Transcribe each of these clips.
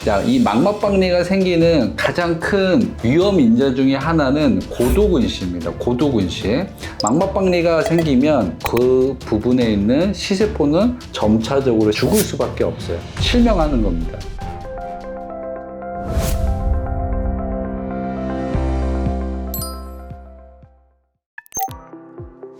자, 이 망막박리가 생기는 가장 큰 위험 인자 중에 하나는 고도근시입니다. 고도근시. 망막박리가 생기면 그 부분에 있는 시세포는 점차적으로 죽을 수밖에 없어요. 실명하는 겁니다.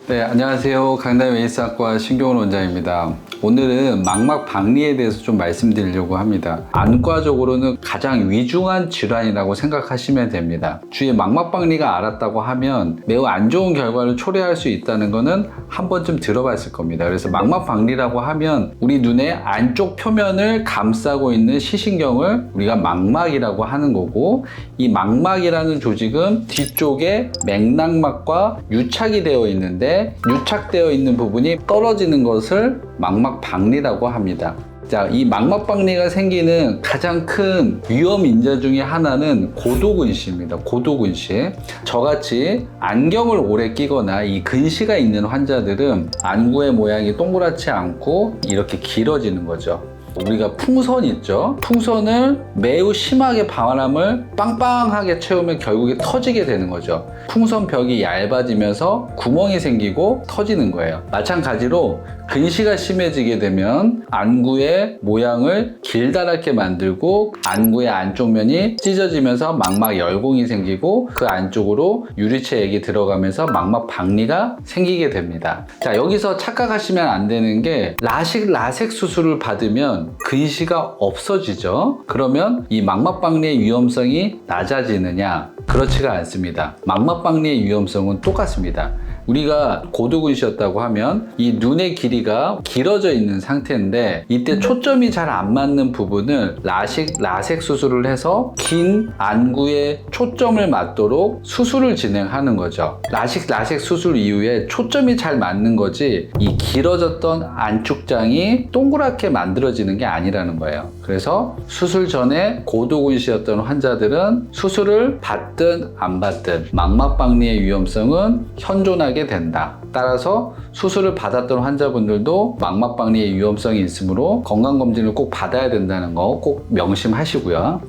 네, 안녕하세요. 강남 웨이스학과 신경훈 원장입니다. 오늘은 망막박리에 대해서 좀 말씀드리려고 합니다. 안과적으로는 가장 위중한 질환이라고 생각하시면 됩니다. 주위에 망막박리가 앓았다고 하면 매우 안 좋은 결과를 초래할 수 있다는 거는 한 번쯤 들어봤을 겁니다. 그래서 망막박리라고 하면 우리 눈의 안쪽 표면을 감싸고 있는 시신경을 우리가 망막이라고 하는 거고, 이 망막이라는 조직은 뒤쪽에 맥락막과 유착이 되어 있는데, 유착되어 있는 부분이 떨어지는 것을 망막박리라고 합니다. 자, 이 망막박리가 생기는 가장 큰 위험 인자 중에 하나는 고도근시입니다. 고도근시. 저같이 안경을 오래 끼거나 이 근시가 있는 환자들은 안구의 모양이 동그랗지 않고 이렇게 길어지는 거죠. 우리가 풍선 있죠? 풍선을 매우 심하게 바람을 빵빵하게 채우면 결국에 터지게 되는 거죠. 풍선 벽이 얇아지면서 구멍이 생기고 터지는 거예요. 마찬가지로 근시가 심해지게 되면 안구의 모양을 길다랗게 만들고 안구의 안쪽 면이 찢어지면서 망막 열공이 생기고 그 안쪽으로 유리체액이 들어가면서 망막박리가 생기게 됩니다. 자, 여기서 착각하시면 안 되는 게 라식 수술을 받으면 근시가 없어지죠. 그러면 이 망막박리의 위험성이 낮아지느냐? 그렇지가 않습니다. 망막박리의 위험성은 똑같습니다. 우리가 고도근시였다고 하면 이 눈의 길이가 길어져 있는 상태인데, 이때 초점이 잘 안 맞는 부분을 라섹 수술을 해서 긴 안구에 초점을 맞도록 수술을 진행하는 거죠. 라섹 수술 이후에 초점이 잘 맞는 거지 이 길어졌던 안축장이 동그랗게 만들어지는 게 아니라는 거예요. 그래서 수술 전에 고도근시였던 환자들은 수술을 받든 안 받든 망막박리의 위험성은 현존하게 된다. 따라서 수술을 받았던 환자분들도 망막박리의 위험성이 있으므로 건강검진을 꼭 받아야 된다는 거 꼭 명심하시고요.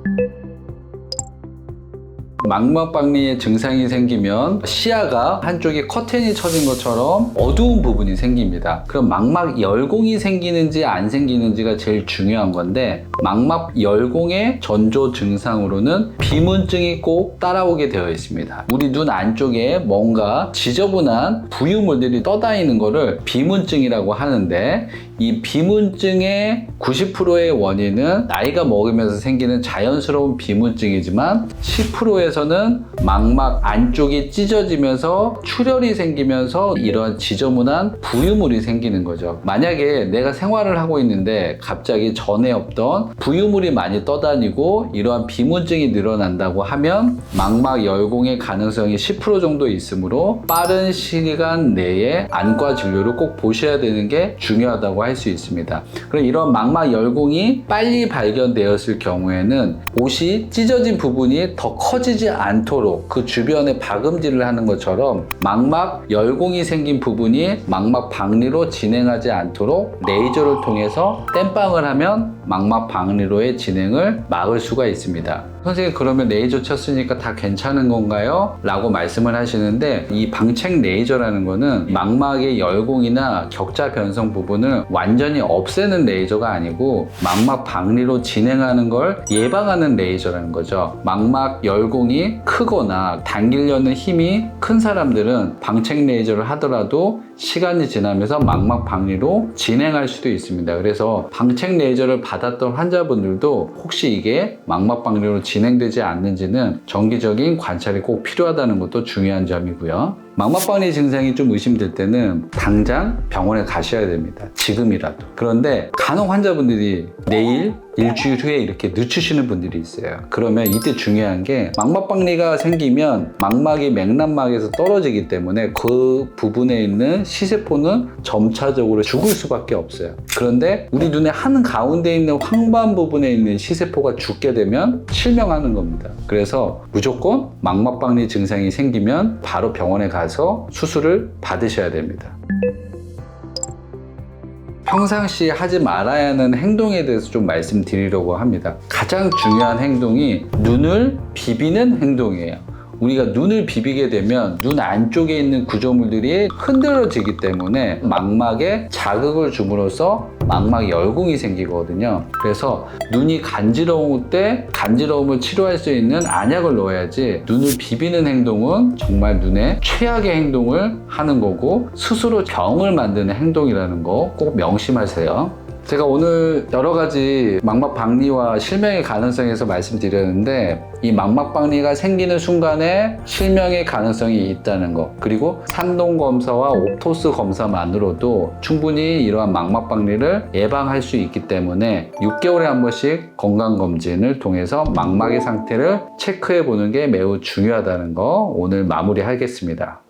망막박리의 증상이 생기면 시야가 한쪽에 커튼이 쳐진 것처럼 어두운 부분이 생깁니다. 그럼 망막 열공이 생기는지 안 생기는지가 제일 중요한 건데, 망막 열공의 전조 증상으로는 비문증이 꼭 따라오게 되어 있습니다. 우리 눈 안쪽에 뭔가 지저분한 부유물들이 떠다니는 거를 비문증이라고 하는데, 이 비문증의 90%의 원인은 나이가 먹으면서 생기는 자연스러운 비문증이지만 10%에서는 망막 안쪽이 찢어지면서 출혈이 생기면서 이러한 지저분한 부유물이 생기는 거죠. 만약에 내가 생활을 하고 있는데 갑자기 전에 없던 부유물이 많이 떠다니고 이러한 비문증이 늘어난다고 하면 망막 열공의 가능성이 10% 정도 있으므로 빠른 시간 내에 안과 진료를 꼭 보셔야 되는 게 중요하다고 할 수 있습니다. 그럼 이런 망막 열공이 빨리 발견되었을 경우에는 옷이 찢어진 부분이 더 커지지 않도록 그 주변에 박음질을 하는 것처럼 망막 열공이 생긴 부분이 망막박리로 진행하지 않도록 레이저를 통해서 땜빵을 하면 망막박리로의 진행을 막을 수가 있습니다. 선생님, 그러면 레이저 쳤으니까 다 괜찮은 건가요? 라고 말씀을 하시는데, 이 방책 레이저라는 거는 망막의 열공이나 격자 변성 부분을 완전히 없애는 레이저가 아니고 망막박리로 진행하는 걸 예방하는 레이저라는 거죠. 망막 열공이 크거나 당기려는 힘이 큰 사람들은 방책 레이저를 하더라도 시간이 지나면서 망막박리로 진행할 수도 있습니다. 그래서 방책 레이저를 받았던 환자분들도 혹시 이게 망막박리로 진행되지 않는지는 정기적인 관찰이 꼭 필요하다는 것도 중요한 점이고요. 망막박리 증상이 좀 의심될 때는 당장 병원에 가셔야 됩니다. 지금이라도. 그런데 간혹 환자분들이 내일, 일주일 후에 이렇게 늦추시는 분들이 있어요. 그러면 이때 중요한 게, 망막박리가 생기면 망막이 맥락막에서 떨어지기 때문에 그 부분에 있는 시세포는 점차적으로 죽을 수밖에 없어요. 그런데 우리 눈의 한 가운데 있는 황반 부분에 있는 시세포가 죽게 되면 실명하는 겁니다. 그래서 무조건 망막박리 증상이 생기면 바로 병원에 가서 수술을 받으셔야 됩니다. 평상시에 하지 말아야 하는 행동에 대해서 좀 말씀드리려고 합니다. 가장 중요한 행동이 눈을 비비는 행동이에요. 우리가 눈을 비비게 되면 눈 안쪽에 있는 구조물들이 흔들어지기 때문에 망막에 자극을 줌으로써 망막 열공이 생기거든요. 그래서 눈이 간지러울 때 간지러움을 치료할 수 있는 안약을 넣어야지, 눈을 비비는 행동은 정말 눈의 최악의 행동을 하는 거고 스스로 병을 만드는 행동이라는 거 꼭 명심하세요. 제가 오늘 여러 가지 망막 박리와 실명의 가능성에서 말씀드렸는데, 이 망막 박리가 생기는 순간에 실명의 가능성이 있다는 거, 그리고 산동 검사와 옵토스 검사만으로도 충분히 이러한 망막 박리를 예방할 수 있기 때문에 6개월에 한 번씩 건강검진을 통해서 망막의 상태를 체크해 보는 게 매우 중요하다는 거 오늘 마무리하겠습니다.